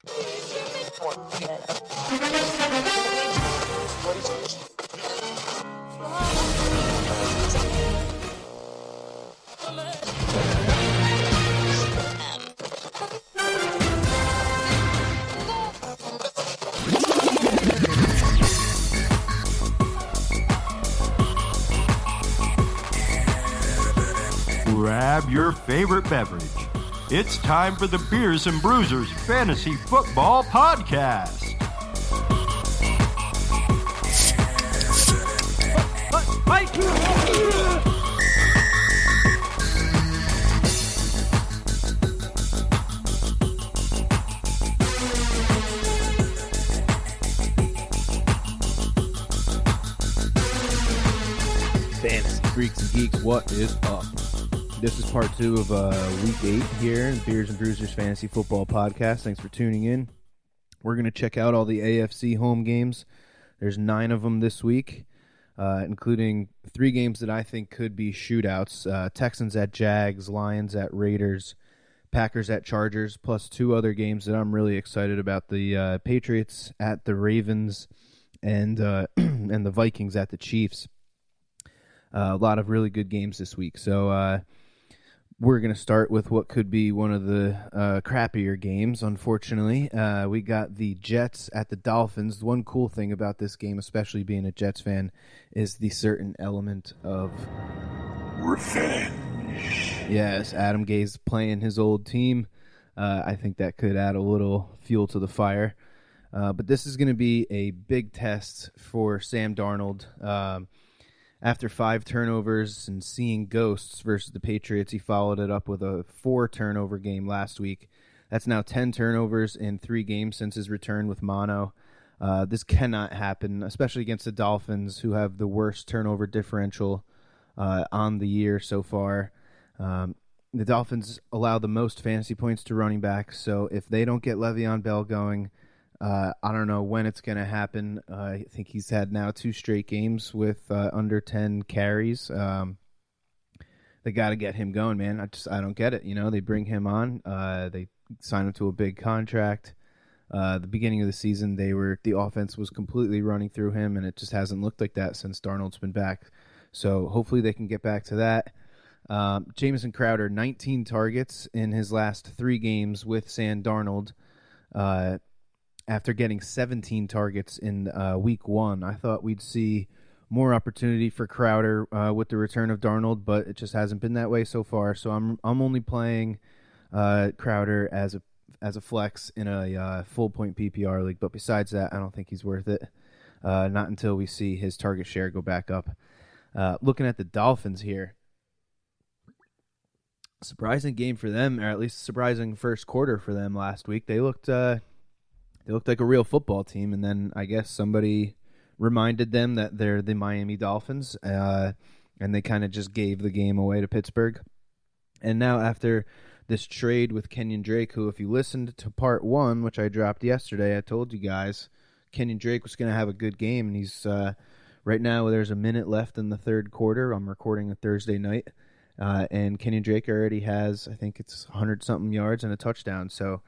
Grab your favorite beverage. It's time for the Beers and Bruisers Fantasy Football Podcast. Fantasy Freaks and Geeks, what is up? This is part 2 of Week 8 here in Beers and Bruisers Fantasy Football Podcast. Thanks for tuning in. We're going to check out all the AFC home games. There's 9 of them this week, including 3 games that I think could be shootouts. Texans at Jags, Lions at Raiders, Packers at Chargers, plus 2 other games that I'm really excited about. The Patriots at the Ravens and the Vikings at the Chiefs. A lot of really good games this week. So we're going to start with what could be one of the crappier games, unfortunately. We got the Jets at the Dolphins. One cool thing about this game, especially being a Jets fan, is the certain element of revenge. Yes, Adam Gase playing his old team. I think that could add a little fuel to the fire. But this is going to be a big test for Sam Darnold. After 5 turnovers and seeing ghosts versus the Patriots, he followed it up with a 4-turnover game last week. That's now 10 turnovers in 3 games since his return with mono. This cannot happen, especially against the Dolphins, who have the worst turnover differential on the year so far. The Dolphins allow the most fantasy points to running backs, so if they don't get Le'Veon Bell going, I don't know when it's going to happen. I think he's had now 2 straight games with under 10 carries. They got to get him going, man. I don't get it. You know, they bring him on. They sign him to a big contract. The beginning of the season, the offense was completely running through him, and it just hasn't looked like that since Darnold's been back. So hopefully they can get back to that. Jamison Crowder, 19 targets in his last 3 games with Sam Darnold. After getting 17 targets in week 1, I thought we'd see more opportunity for Crowder with the return of Darnold, but it just hasn't been that way so far. So I'm only playing Crowder as a flex in a full point PPR league. But besides that, I don't think he's worth it. Not until we see his target share go back up. Looking at the Dolphins here, surprising game for them, or at least surprising first quarter for them last week. They looked like a real football team, and then I guess somebody reminded them that they're the Miami Dolphins, and they kind of just gave the game away to Pittsburgh. And now after this trade with Kenyon Drake, who, if you listened to part 1, which I dropped yesterday, I told you guys Kenyon Drake was going to have a good game, and he's right now there's a minute left in the third quarter. I'm recording a Thursday night, and Kenyon Drake already has, I think it's 100-something yards and a touchdown, so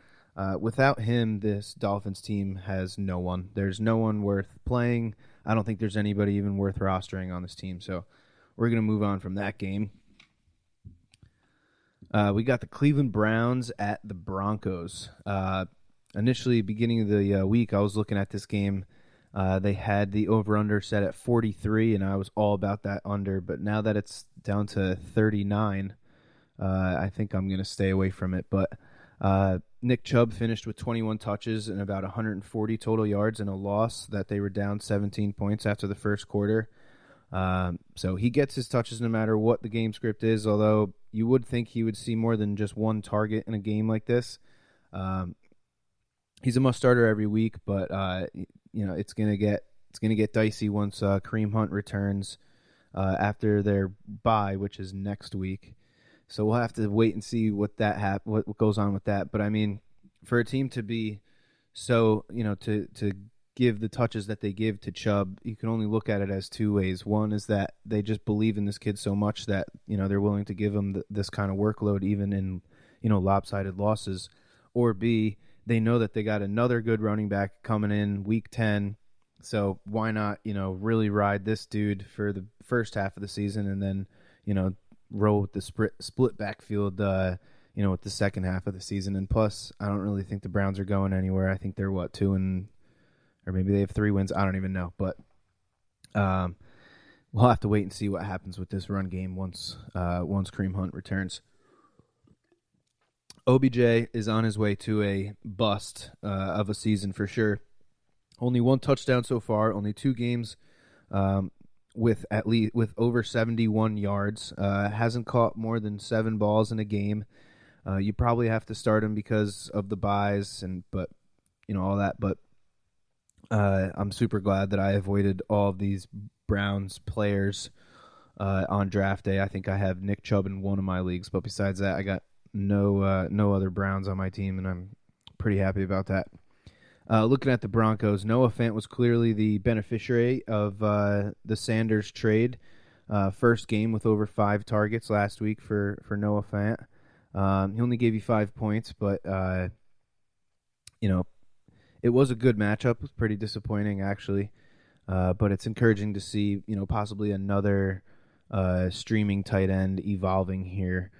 without him, this Dolphins team has no one. There's no one worth playing. I don't think there's anybody even worth rostering on this team. So we're going to move on from that game. We got the Cleveland Browns at the Broncos. Initially, beginning of the week, I was looking at this game. They had the over-under set at 43, and I was all about that under. But now that it's down to 39, I think I'm going to stay away from it. But Nick Chubb finished with 21 touches and about 140 total yards in a loss that they were down 17 points after the first quarter. So he gets his touches no matter what the game script is, although you would think he would see more than just one target in a game like this. He's a must-starter every week, but it's going to get dicey once Kareem Hunt returns after their bye, which is next week. So we'll have to wait and see what goes on with that. But I mean, for a team to be so, to give the touches that they give to Chubb, you can only look at it as 2 ways. One is that they just believe in this kid so much that, they're willing to give him this kind of workload even in, lopsided losses. Or B, They know that they got another good running back coming in week 10. So why not, really ride this dude for the first half of the season and then, roll with the split backfield, with the second half of the season. And plus, I don't really think the Browns are going anywhere. I think they're, 2 and, or maybe they have 3 wins. I don't even know. But we'll have to wait and see what happens with this run game once Kareem Hunt returns. OBJ is on his way to a bust of a season for sure. Only 1 touchdown so far, only 2 games with over 71 yards. Hasn't caught more than 7 balls in a game. You probably have to start him because of the buys but all that. But I'm super glad that I avoided all of these Browns players on draft day. I think I have Nick Chubb in one of my leagues, but besides that, I got no other Browns on my team, and I'm pretty happy about that. Looking at the Broncos, Noah Fant was clearly the beneficiary of the Sanders trade. First game with over 5 targets last week for Noah Fant. He only gave you 5 points, but it was a good matchup. It was pretty disappointing, actually. But it's encouraging to see, possibly another streaming tight end evolving here.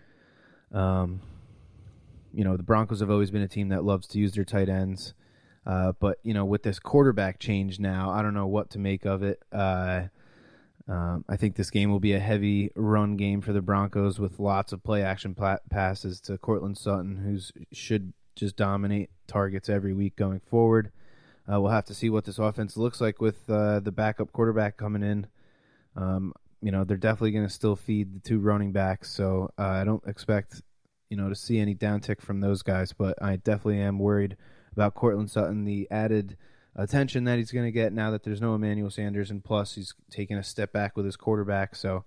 The Broncos have always been a team that loves to use their tight ends. But, with this quarterback change now, I don't know what to make of it. I think this game will be a heavy run game for the Broncos with lots of play-action passes to Cortland Sutton, who should just dominate targets every week going forward. We'll have to see what this offense looks like with the backup quarterback coming in. They're definitely going to still feed the 2 running backs, so I don't expect, to see any downtick from those guys, but I definitely am worried about Cortland Sutton, the added attention that he's going to get now that there's no Emmanuel Sanders, and plus he's taking a step back with his quarterback, so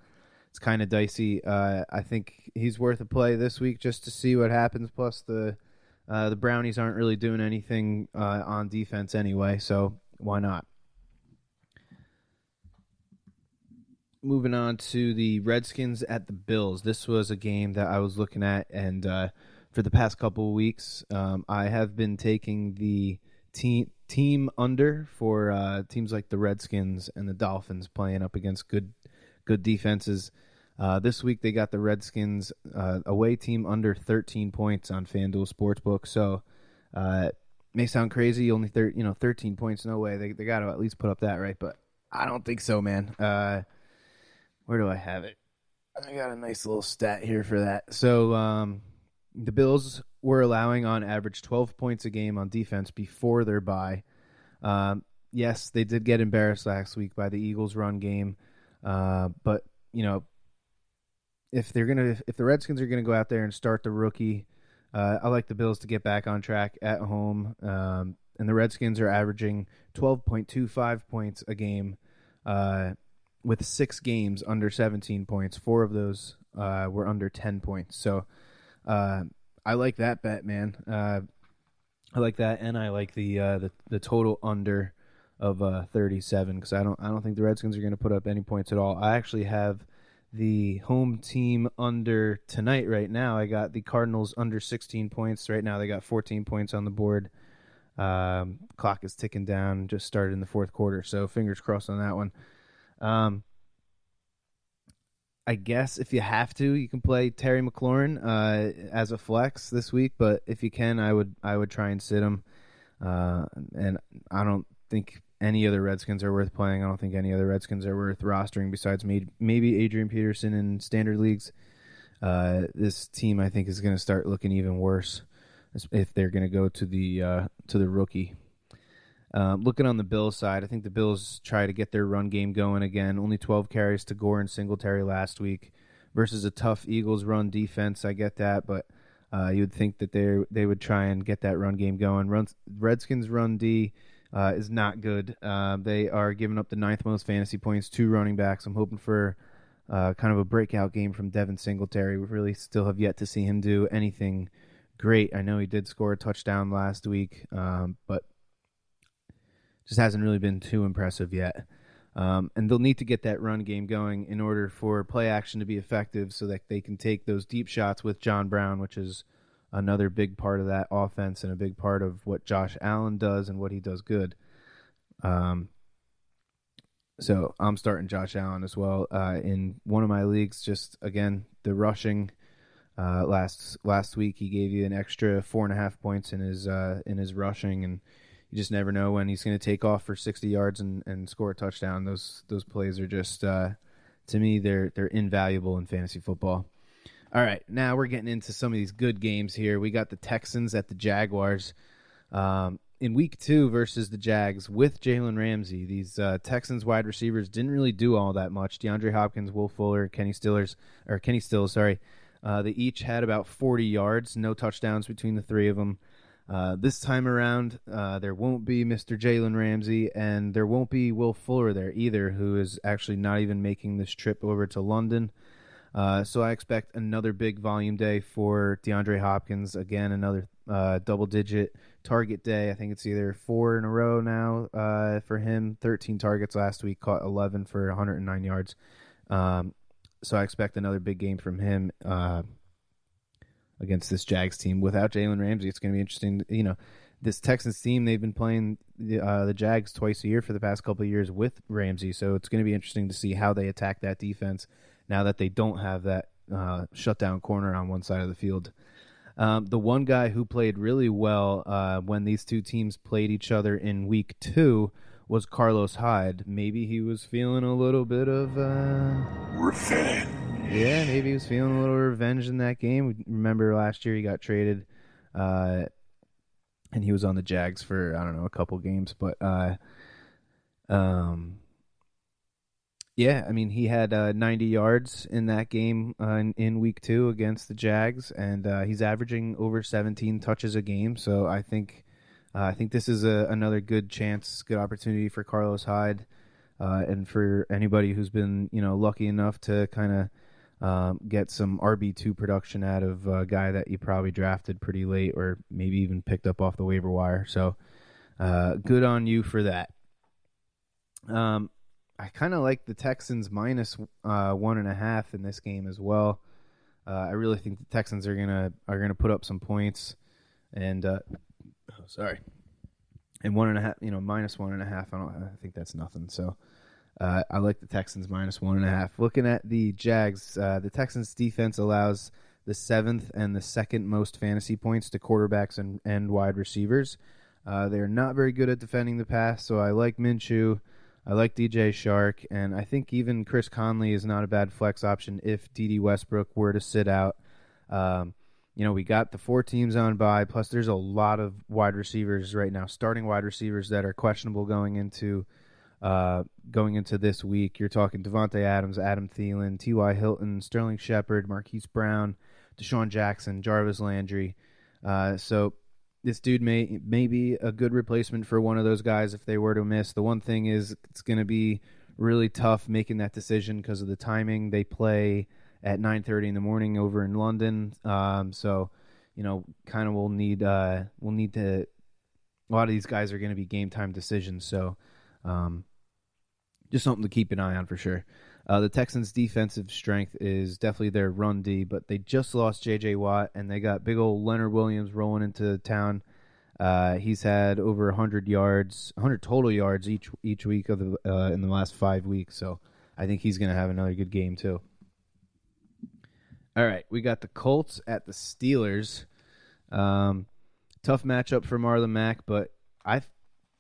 it's kind of dicey. I think he's worth a play this week just to see what happens, plus the Brownies aren't really doing anything on defense anyway, so why not? Moving on to the Redskins at the Bills. This was a game that I was looking at, and for the past couple of weeks, I have been taking the team under for teams like the Redskins and the Dolphins playing up against good defenses. This week they got the Redskins away team under 13 points on FanDuel Sportsbook. So may sound crazy, only 13 points. No way. They got to at least put up that, right? But I don't think so, man. Where do I have it? I got a nice little stat here for that. So the Bills were allowing on average 12 points a game on defense before their bye. Yes, they did get embarrassed last week by the Eagles' run game, but if the Redskins are gonna go out there and start the rookie, I like the Bills to get back on track at home. And the Redskins are averaging 12.25 points a game, with 6 games under 17 points. 4 of those were under 10 points. So I like that bet, man. I like that, and I like the total under of 37 because I don't think the Redskins are going to put up any points at all. I actually have the home team under tonight right now. I got the Cardinals under 16 points. Right now they got 14 points on the board. Clock is ticking down. Just started in the 4th quarter, so fingers crossed on that one. I guess if you have to, you can play Terry McLaurin as a flex this week. But if you can, I would try and sit him. And I don't think any other Redskins are worth playing. I don't think any other Redskins are worth rostering besides maybe Adrian Peterson in standard leagues. This team, I think, is going to start looking even worse if they're going to go to the rookie. Looking on the Bills side, I think the Bills try to get their run game going again. Only 12 carries to Gore and Singletary last week versus a tough Eagles run defense. I get that, but you would think that they would try and get that run game going. Redskins run D is not good. They are giving up the 9th most fantasy points to running backs. I'm hoping for kind of a breakout game from Devin Singletary. We really still have yet to see him do anything great. I know he did score a touchdown last week, but just hasn't really been too impressive yet. And they'll need to get that run game going in order for play action to be effective so that they can take those deep shots with John Brown, which is another big part of that offense and a big part of what Josh Allen does and what he does good. So I'm starting Josh Allen as well in one of my leagues. Just again, the rushing. Last week he gave you an extra 4.5 points in his rushing, and you just never know when he's going to take off for 60 yards and score a touchdown. Those plays are just to me they're invaluable in fantasy football. All right, now we're getting into some of these good games here. We got the Texans at the Jaguars in week 2 versus the Jags with Jalen Ramsey. These Texans wide receivers didn't really do all that much. DeAndre Hopkins, Will Fuller, Kenny Stills, they each had about 40 yards, no touchdowns between the three of them. This time around, there won't be Mr. Jalen Ramsey, and there won't be Will Fuller there either, who is actually not even making this trip over to London. So I expect another big volume day for DeAndre Hopkins. Again, another double-digit target day. I think it's either 4 in a row now for him. 13 targets last week, caught 11 for 109 yards. So I expect another big game from him against this Jags team. Without Jalen Ramsey, it's going to be interesting. You know, this Texans team, they've been playing the Jags twice a year for the past couple of years with Ramsey. So it's going to be interesting to see how they attack that defense now that they don't have that shutdown corner on one side of the field. The one guy who played really well when these two teams played each other in week 2 was Carlos Hyde. Maybe he was feeling a little bit of revenge. Yeah, maybe he was feeling a little revenge in that game. We remember last year he got traded, and he was on the Jags for, I don't know, a couple games. But, yeah, I mean, he had 90 yards in that game in week 2 against the Jags, and he's averaging over 17 touches a game. So I think this is another good chance, good opportunity for Carlos Hyde, and for anybody who's been, lucky enough to kind of get some RB2 production out of a guy that you probably drafted pretty late or maybe even picked up off the waiver wire. So good on you for that. I kind of like the Texans minus 1.5 in this game as well. I really think the Texans are gonna put up some points, and and 1.5, minus 1.5. I think that's nothing. So I like the Texans minus 1.5. Looking at the Jags, the Texans defense allows the 7th and the 2nd most fantasy points to quarterbacks and wide receivers. They're not very good at defending the pass, so I like Minshew. I like DJ Shark, and I think even Chris Conley is not a bad flex option if D.D. Westbrook were to sit out. We got the 4 teams on bye, plus there's a lot of wide receivers right now, starting wide receivers that are questionable going into this week. You're talking Devontae Adams, Adam Thielen, T.Y. Hilton, Sterling Shepard, Marquise Brown, Deshaun Jackson, Jarvis Landry. So this dude may be a good replacement for one of those guys if they were to miss. The one thing is it's going to be really tough making that decision because of the timing. They play at 9:30 in the morning over in London. So, kind of we'll need to. A lot of these guys are going to be game time decisions. So, just something to keep an eye on for sure. The Texans' defensive strength is definitely their run D, but they just lost J.J. Watt, and they got big old Leonard Williams rolling into town. He's had over 100 total yards each week of in the last 5 weeks, so I think he's going to have another good game too. All right, we got the Colts at the Steelers. Tough matchup for Marlon Mack, but I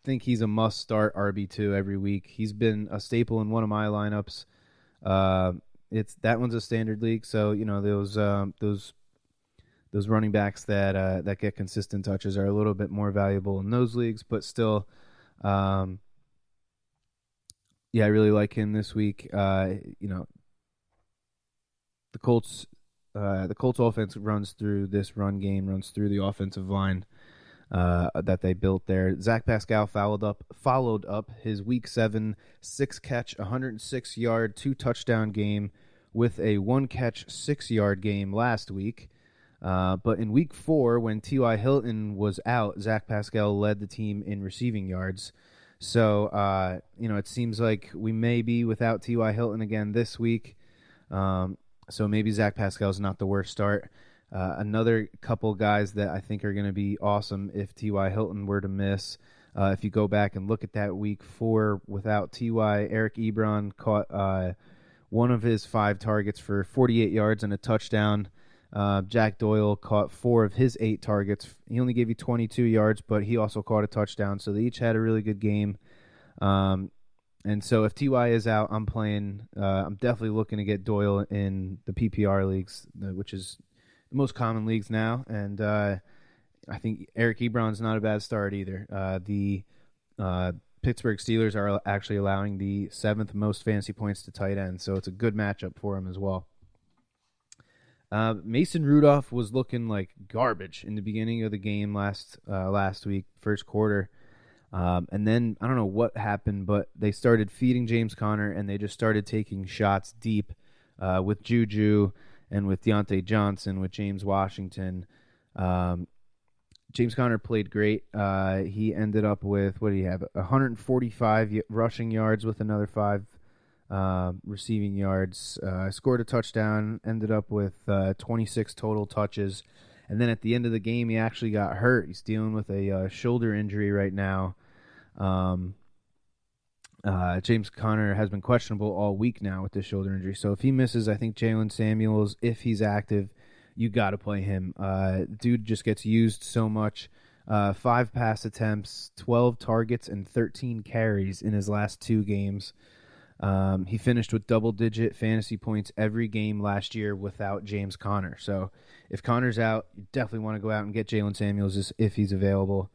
think he's a must-start RB2 every week. He's been a staple in one of my lineups. That one's a standard league, so those running backs that get consistent touches are a little bit more valuable in those leagues, but still, I really like him this week. The Colts offense runs through this run game, runs through the offensive line that they built there. Zach Pascal followed up his Week 7 6-catch, 106-yard, 2-touchdown game with a 1-catch, 6-yard game last week. But in Week 4, when T.Y. Hilton was out, Zach Pascal led the team in receiving yards. So, it seems like we may be without T.Y. Hilton again this week. So maybe Zach Pascal is not the worst start. Another couple guys that I think are going to be awesome if T.Y. Hilton were to miss. If you go back and look at that week 4 without T.Y., Eric Ebron caught one of his 5 targets for 48 yards and a touchdown. Jack Doyle caught 4 of his 8 targets. He only gave you 22 yards, but he also caught a touchdown. So they each had a really good game. And so if T.Y. is out, I'm definitely looking to get Doyle in the PPR leagues, which is the most common leagues now. And I think Eric Ebron's not a bad start either. The Pittsburgh Steelers are actually allowing the 7th most fantasy points to tight end, so it's a good matchup for him as well. Mason Rudolph was looking like garbage in the beginning of the game last week, first quarter. And then, I don't know what happened, but they started feeding James Conner, and they just started taking shots deep with Juju and with Deontay Johnson, with James Washington. James Conner played great. He ended up with, 145 rushing yards with another 5 receiving yards. Scored a touchdown, ended up with 26 total touches. And then at the end of the game, he actually got hurt. He's dealing with a shoulder injury right now. James Conner has been questionable all week now with this shoulder injury. So if he misses, I think Jalen Samuels, if he's active, you got to play him. Dude just gets used so much. 5 pass attempts, 12 targets, and 13 carries in his last 2 games. He finished with double-digit fantasy points every game last year without James Conner. So if Conner's out, you definitely want to go out and get Jalen Samuels if he's available.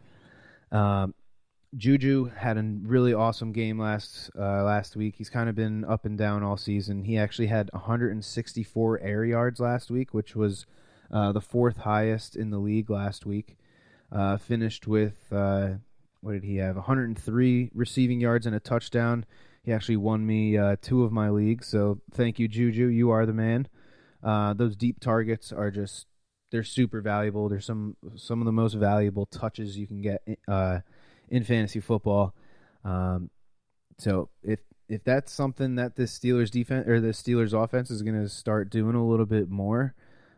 Juju had a really awesome game last week. He's kind of been up and down all season. He actually had 164 air yards last week, which was the 4th highest in the league last week. Finished with, what did he have? 103 receiving yards and a touchdown. He actually won me 2 of my leagues, so thank you, Juju. You are the man. Those deep targets are they're super valuable. They're some of the most valuable touches you can get in fantasy football. So if that's something that this Steelers defense or the Steelers offense is going to start doing a little bit more,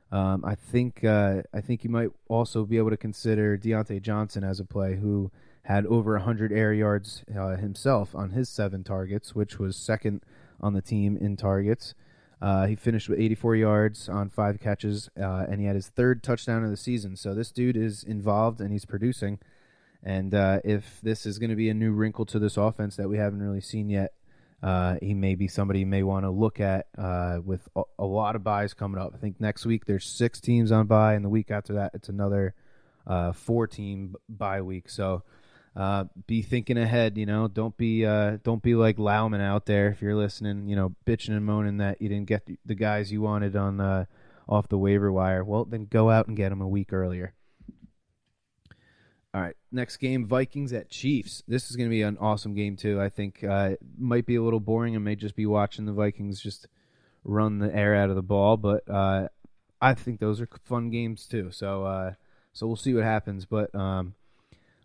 I think you might also be able to consider Deontay Johnson as a play, who had over 100 air yards himself on his 7 targets, which was 2nd on the team in targets. He finished with 84 yards on 5 catches, and he had his 3rd touchdown of the season. So this dude is involved, and he's producing. And if this is going to be a new wrinkle to this offense that we haven't really seen yet, he may be somebody you may want to look at with a lot of buys coming up. I think next week there's 6 teams on bye, and the week after that it's another 4-team bye week. So be thinking ahead. Don't be like Lauman out there if you're listening. Bitching and moaning that you didn't get the guys you wanted on off the waiver wire. Well, then go out and get them a week earlier. All right, next game, Vikings at Chiefs. This is going to be an awesome game, too. I think it might be a little boring. I may just be watching the Vikings just run the air out of the ball, but I think those are fun games, too. So we'll see what happens. But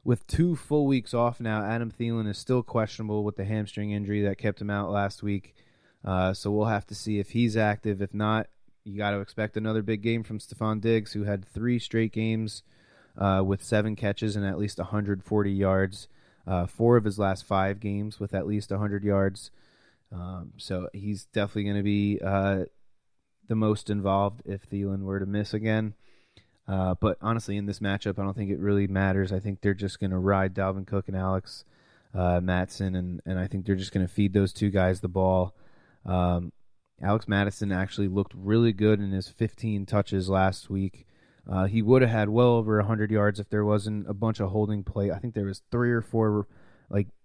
with 2 full weeks off now, Adam Thielen is still questionable with the hamstring injury that kept him out last week. So we'll have to see if he's active. If not, you got to expect another big game from Stephon Diggs, who had 3 straight games with 7 catches and at least 140 yards. 4 of his last 5 games with at least 100 yards. So he's definitely going to be the most involved if Thielen were to miss again. But honestly, in this matchup, I don't think it really matters. I think they're just going to ride Dalvin Cook and Alex Mattison, and I think they're just going to feed those 2 guys the ball. Alex Mattison actually looked really good in his 15 touches last week. He would have had well over 100 yards if there wasn't a bunch of holding play. I think there was 3 or 4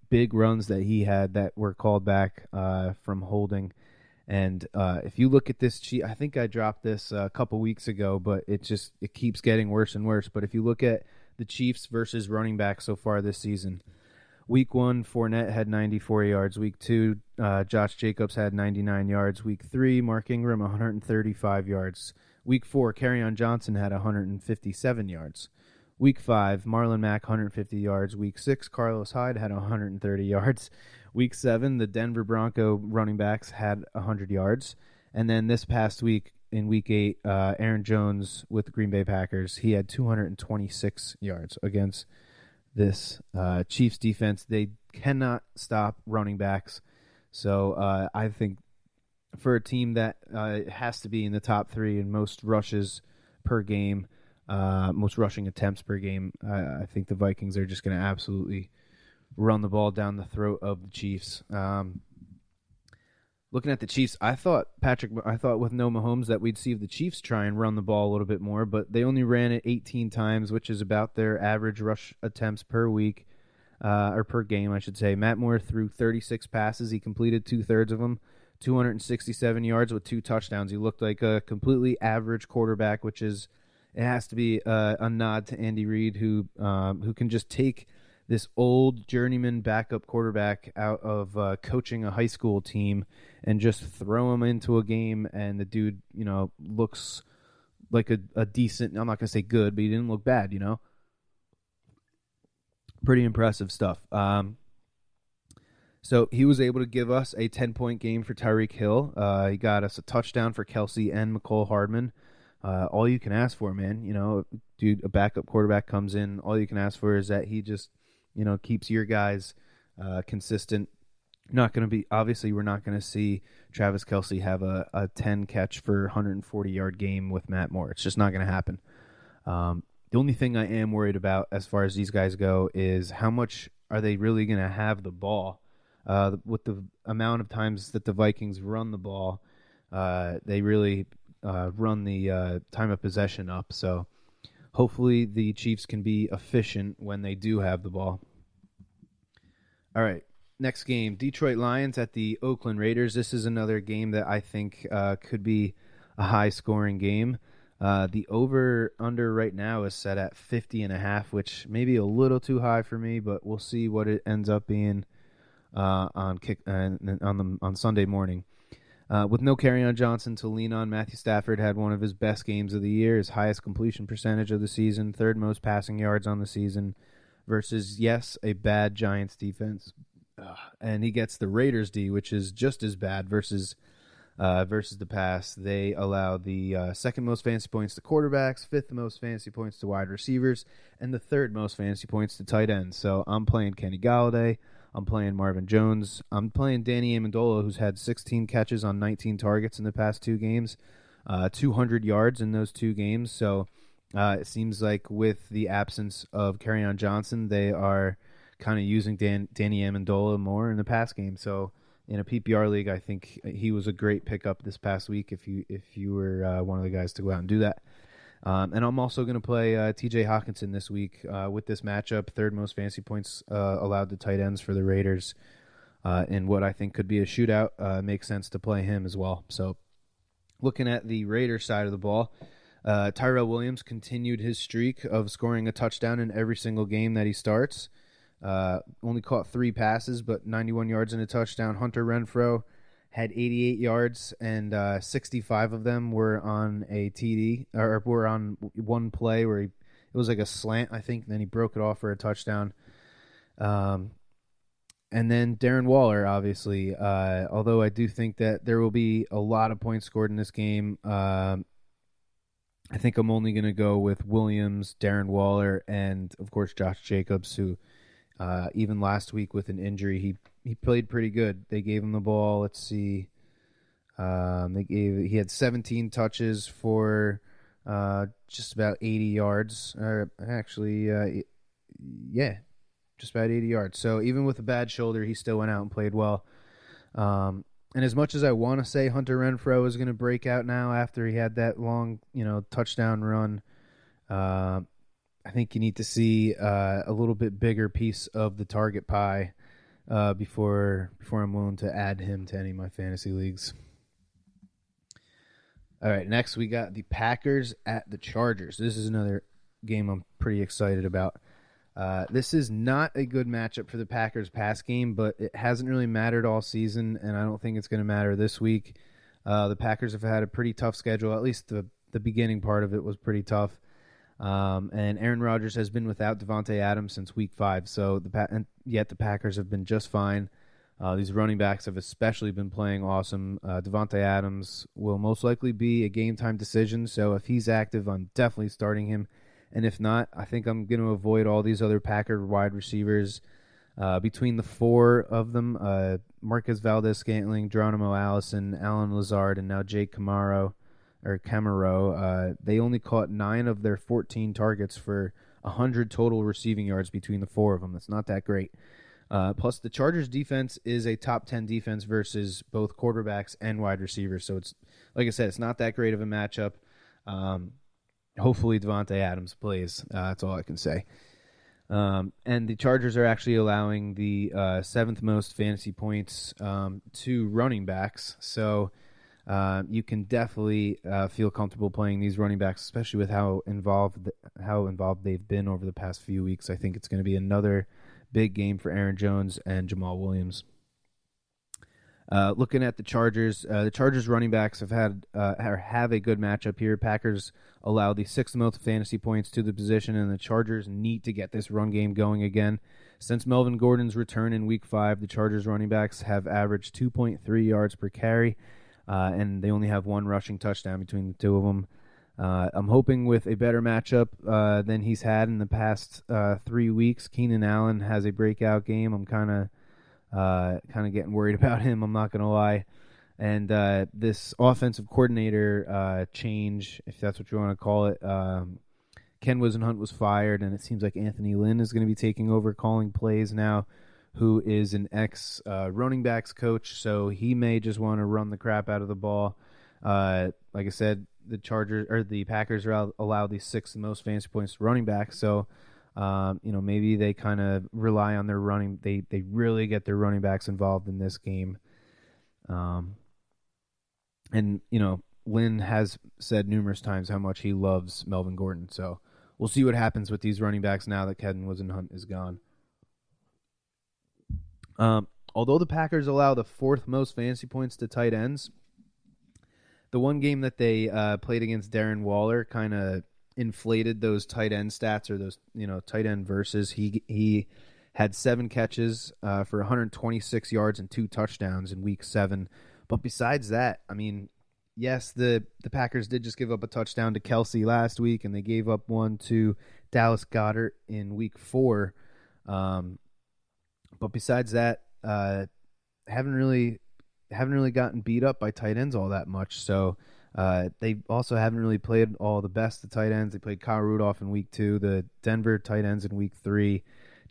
big runs that he had that were called back from holding. And if you look at this sheet, I think I dropped this a couple weeks ago, but it keeps getting worse and worse. But if you look at the Chiefs versus running back so far this season, Week 1, Fournette had 94 yards. Week 2, Josh Jacobs had 99 yards. Week 3, Mark Ingram 135 yards. Week 4, Kerryon Johnson had 157 yards. Week 5, Marlon Mack 150 yards. Week 6, Carlos Hyde had 130 yards. Week 7, the Denver Bronco running backs had 100 yards. And then this past week, in Week 8, Aaron Jones with the Green Bay Packers, he had 226 yards against this Chiefs defense. They cannot stop running backs. So I think for a team that has to be in the top 3 in most rushes per game, most rushing attempts per game, I think the Vikings are just going to absolutely run the ball down the throat of the Chiefs. Looking at the Chiefs, I thought with no Mahomes that we'd see the Chiefs try and run the ball a little bit more, but they only ran it 18 times, which is about their average rush attempts per week, or per game, I should say. Matt Moore threw 36 passes. He completed 2/3 of them, 267 yards with 2 touchdowns. He looked like a completely average quarterback, which is, it has to be a nod to Andy Reid, who can just take this old journeyman backup quarterback out of coaching a high school team and just throw him into a game, and the dude, looks like a decent, I'm not going to say good, but he didn't look bad, Pretty impressive stuff. So he was able to give us a 10-point game for Tyreek Hill. He got us a touchdown for Kelsey and McCole Hardman. All you can ask for, man. Dude, a backup quarterback comes in. All you can ask for is that he just keeps your guys consistent. Obviously, we're not going to see Travis Kelce have a 10 catch for 140-yard game with Matt Moore. It's just not going to happen. The only thing I am worried about as far as these guys go is how much are they really going to have the ball. With the amount of times that the Vikings run the ball, they really run the time of possession up. So hopefully the Chiefs can be efficient when they do have the ball. All right, next game, Detroit Lions at the Oakland Raiders. This is another game that I think could be a high-scoring game. The over-under right now is set at 50.5, which may be a little too high for me, but we'll see what it ends up being on Sunday morning. With no Kerryon Johnson to lean on, Matthew Stafford had one of his best games of the year, his highest completion percentage of the season, 3rd most passing yards on the season, versus, yes, a bad Giants defense. And he gets the Raiders D, which is just as bad versus the pass. They allow the 2nd most fantasy points to quarterbacks, 5th most fantasy points to wide receivers, and the 3rd most fantasy points to tight ends. So I'm playing Kenny Galladay. I'm playing Marvin Jones. I'm playing Danny Amendola, who's had 16 catches on 19 targets in the past 2 games, 200 yards in those 2 games. So it seems like with the absence of Kerryon Johnson, they are kind of using Danny Amendola more in the pass game. So in a PPR league, I think he was a great pickup this past week if you were one of the guys to go out and do that. And I'm also going to play T.J. Hawkinson this week with this matchup. 3rd most fantasy points allowed to tight ends for the Raiders. In what I think could be a shootout, makes sense to play him as well. So looking at the Raiders side of the ball, Tyrell Williams continued his streak of scoring a touchdown in every single game that he starts. Only caught 3 passes, but 91 yards and a touchdown. Hunter Renfrow had 88 yards, and 65 of them were on a TD, or were on one play where it was like a slant, I think, and then he broke it off for a touchdown. And then Darren Waller, obviously, although I do think that there will be a lot of points scored in this game, I think I'm only going to go with Williams, Darren Waller, and, of course, Josh Jacobs, who even last week with an injury, he played pretty good. They gave him the ball. Let's see. He had 17 touches for just about 80 yards. Or actually, just about 80 yards. So even with a bad shoulder, he still went out and played well. And as much as I want to say Hunter Renfrow is going to break out now after he had that long, touchdown run, I think you need to see a little bit bigger piece of the target pie before I'm willing to add him to any of my fantasy leagues. All right, next we got the Packers at the Chargers. This is another game I'm pretty excited about. This is not a good matchup for the Packers pass game, but it hasn't really mattered all season, and I don't think it's going to matter this week. The Packers have had a pretty tough schedule. At least the beginning part of it was pretty tough. And Aaron Rodgers has been without Devontae Adams since week 5, and yet the Packers have been just fine. These running backs have especially been playing awesome. Devontae Adams will most likely be a game-time decision, so if he's active, I'm definitely starting him. And if not, I think I'm going to avoid all these other Packer wide receivers. Between the four of them, Marquez Valdez-Scantling, Geronimo Allison, Alan Lazard, and now Jake Camaro, they only caught 9 of their 14 targets for 100 total receiving yards between the four of them. That's not that great. Plus, the Chargers' defense is a top 10 defense versus both quarterbacks and wide receivers. So it's, like I said, it's not that great of a matchup. Hopefully, Devontae Adams plays. That's all I can say. And the Chargers are actually allowing the 7th most fantasy points to running backs. So you can definitely feel comfortable playing these running backs, especially with how involved they've been over the past few weeks. I think it's going to be another big game for Aaron Jones and Jamal Williams. Looking at the Chargers running backs have a good matchup here. Packers allow the 6th most fantasy points to the position, and the Chargers need to get this run game going again. Since Melvin Gordon's return in Week 5, the Chargers running backs have averaged 2.3 yards per carry, and they only have 1 rushing touchdown between the two of them. I'm hoping with a better matchup than he's had in the past 3 weeks. Keenan Allen has a breakout game. I'm kind of getting worried about him, I'm not going to lie. And this offensive coordinator change, if that's what you want to call it, Ken Wisenhunt was fired, and it seems like Anthony Lynn is going to be taking over calling plays now, who is an ex-running backs coach, so he may just want to run the crap out of the ball. Like I said, the Packers allow the 6th most fantasy points to running back, so maybe they kind of rely on their running. They really get their running backs involved in this game. And Lynn has said numerous times how much he loves Melvin Gordon, so we'll see what happens with these running backs now that Ken Wisenhunt is gone. Although the Packers allow the 4th most fantasy points to tight ends, the one game that they played against Darren Waller kind of inflated those tight end stats, or those tight end verses. He had 7 catches for 126 yards and 2 touchdowns in Week 7. But besides that, I mean, yes, the Packers did just give up a touchdown to Kelsey last week, and they gave up one to Dallas Goedert in Week 4. But besides that, haven't really gotten beat up by tight ends all that much. So they also haven't really played all the best of tight ends. They played Kyle Rudolph in Week 2, the Denver tight ends in Week 3,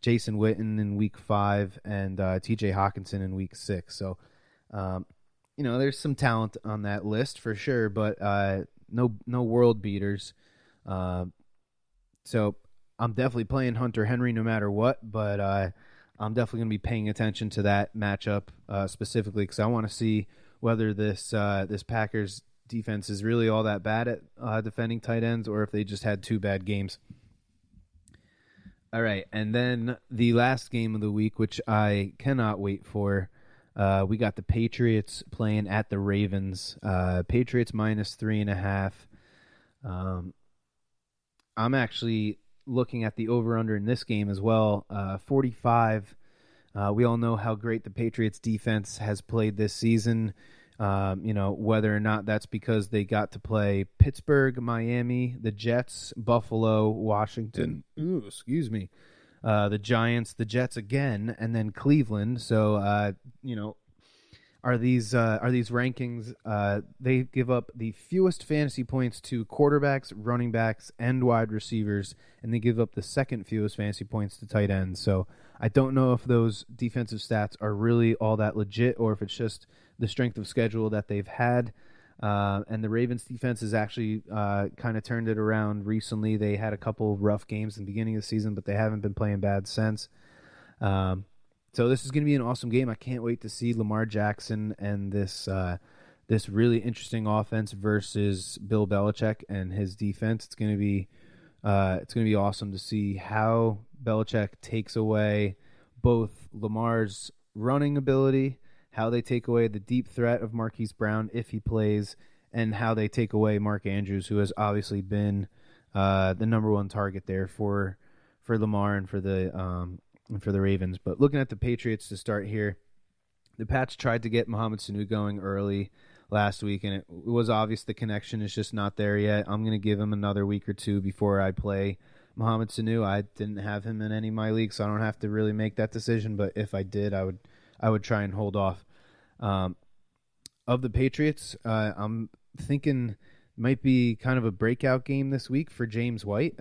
Jason Witten in Week 5, and T.J. Hawkinson in Week 6. So, there's some talent on that list for sure, but no world beaters. So I'm definitely playing Hunter Henry no matter what, but I'm definitely going to be paying attention to that matchup specifically, because I want to see whether this Packers defense is really all that bad at defending tight ends, or if they just had 2 bad games. All right, and then the last game of the week, which I cannot wait for, we got the Patriots playing at the Ravens. Patriots minus 3.5. I'm actually looking at the over-under in this game as well, 45. We all know how great the Patriots defense has played this season. Whether or not that's because they got to play Pittsburgh, Miami, the Jets, Buffalo, Washington, the Giants, the Jets again, and then Cleveland. So, are these rankings? They give up the fewest fantasy points to quarterbacks, running backs, and wide receivers, and they give up the 2nd fewest fantasy points to tight ends. So I don't know if those defensive stats are really all that legit, or if it's just the strength of schedule that they've had. And the Ravens defense has actually kind of turned it around recently. They had a couple of rough games in the beginning of the season, but they haven't been playing bad since. So this is going to be an awesome game. I can't wait to see Lamar Jackson and this really interesting offense versus Bill Belichick and his defense. It's going to be awesome to see how Belichick takes away both Lamar's running ability, how they take away the deep threat of Marquise Brown if he plays, and how they take away Mark Andrews, who has obviously been the number 1 target there for Lamar and for the Ravens. But looking at the Patriots to start here, the Pats tried to get Mohamed Sanu going early last week, and it was obvious the connection is just not there yet. I'm going to give him another week or two before I play Mohamed Sanu. I didn't have him in any of my leagues, so I don't have to really make that decision, but if I did, I would try and hold off. Of the Patriots, I'm thinking might be kind of a breakout game this week for James White.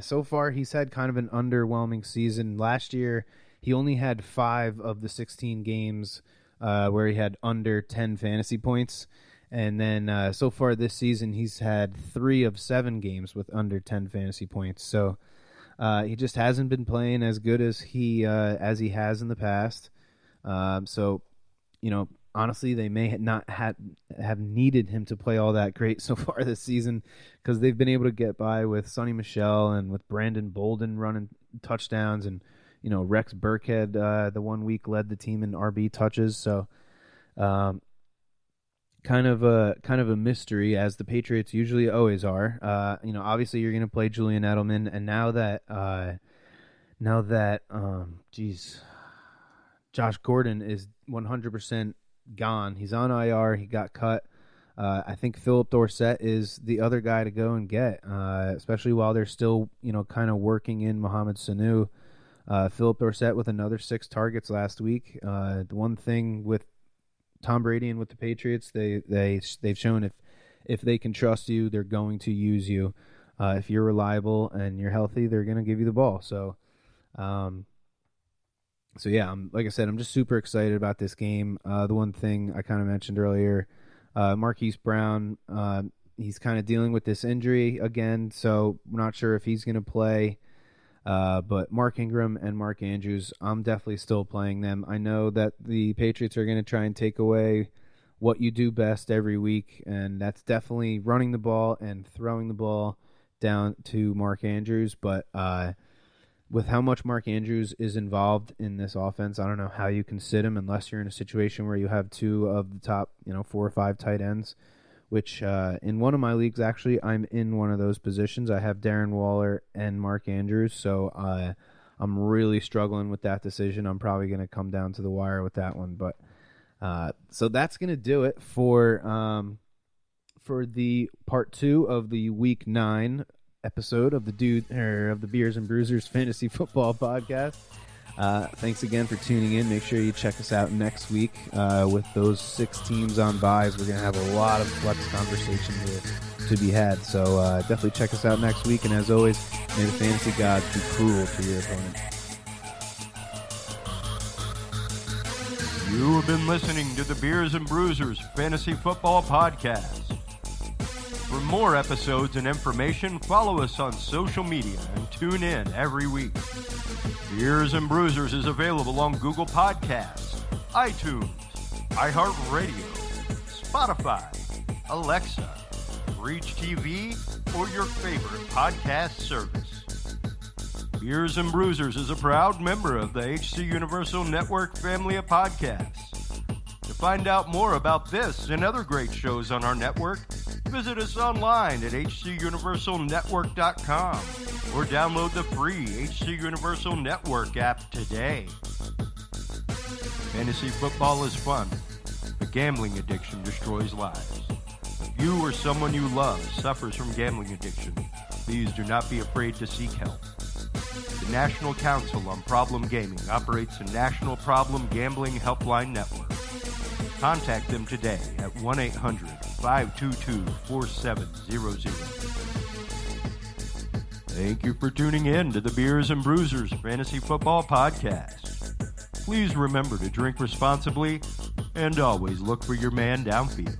So far, he's had kind of an underwhelming season. Last year, he only had 5 of the 16 games where he had under 10 fantasy points. And then so far this season, he's had 3 of 7 games with under 10 fantasy points. So he just hasn't been playing as good as he has in the past. So, honestly, they may not have needed him to play all that great so far this season because they've been able to get by with Sonny Michel and with Brandon Bolden running touchdowns, and Rex Burkhead the 1 week led the team in RB touches. So kind of a mystery, as the Patriots usually always are. Obviously you're going to play Julian Edelman, and now that Josh Gordon is 100% gone. He's on IR. He got cut. I think Philip Dorsett is the other guy to go and get, especially while they're still, kind of working in Mohamed Sanu. Philip Dorsett with another 6 targets last week. The one thing with Tom Brady and with the Patriots, they've shown if they can trust you, they're going to use you. If you're reliable and you're healthy, they're going to give you the ball. So yeah, like I said, I'm just super excited about this game. The one thing I kind of mentioned earlier, Marquise Brown, he's kind of dealing with this injury again, so we're not sure if he's going to play. But Mark Ingram and Mark Andrews, I'm definitely still playing them. I know that the Patriots are going to try and take away what you do best every week, and that's definitely running the ball and throwing the ball down to Mark Andrews. But with how much Mark Andrews is involved in this offense, I don't know how you can sit him unless you're in a situation where you have 2 of the top 4 or 5 tight ends, which in one of my leagues, actually, I'm in one of those positions. I have Darren Waller and Mark Andrews, so I'm really struggling with that decision. I'm probably going to come down to the wire with that one. But so that's going to do it for the part 2 of the Week 9 episode of the Beers and Bruisers Fantasy Football Podcast. Thanks again for tuning in. Make sure you check us out next week with those 6 teams on byes. We're going to have a lot of flex conversation here to be had. So definitely check us out next week. And as always, may the fantasy gods be cruel to your opponent. You have been listening to the Beers and Bruisers Fantasy Football Podcast. For more episodes and information, follow us on social media and tune in every week. Beers and Bruisers is available on Google Podcasts, iTunes, iHeartRadio, Spotify, Alexa, Reach TV, or your favorite podcast service. Beers and Bruisers is a proud member of the HC Universal Network family of podcasts. To find out more about this and other great shows on our network, visit us online at hcuniversalnetwork.com or download the free HC Universal Network app today. Fantasy football is fun, but gambling addiction destroys lives. If you or someone you love suffers from gambling addiction, please do not be afraid to seek help. The National Council on Problem Gaming operates a national problem gambling helpline network. Contact them today at 1-800-522-4700. Thank you for tuning in to the Beers and Bruisers Fantasy Football Podcast. Please remember to drink responsibly and always look for your man downfield.